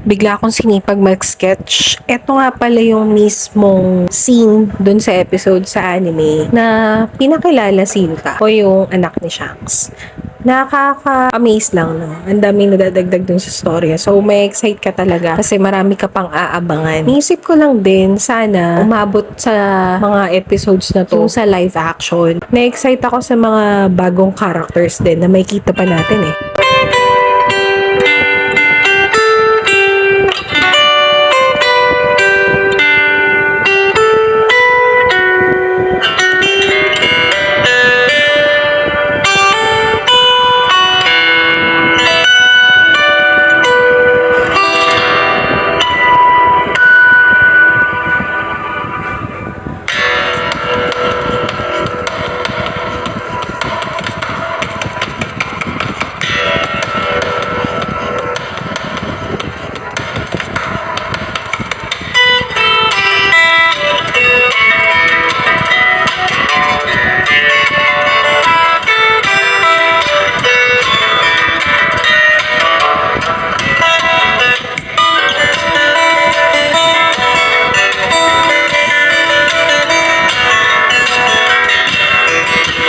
bigla akong sinipag mag-sketch. Ito nga pala yung mismong scene dun sa episode sa anime na pinakilala si Yuta o yung anak ni Shanks. Nakaka-amaze lang, no? Ang daming nadadagdag dun sa story. So, may excite ka talaga kasi marami ka pang aabangan. Niisip ko lang din, sana umabot sa mga episodes na to sa live action. Na-excite ako sa mga bagong characters din na may kita pa natin eh.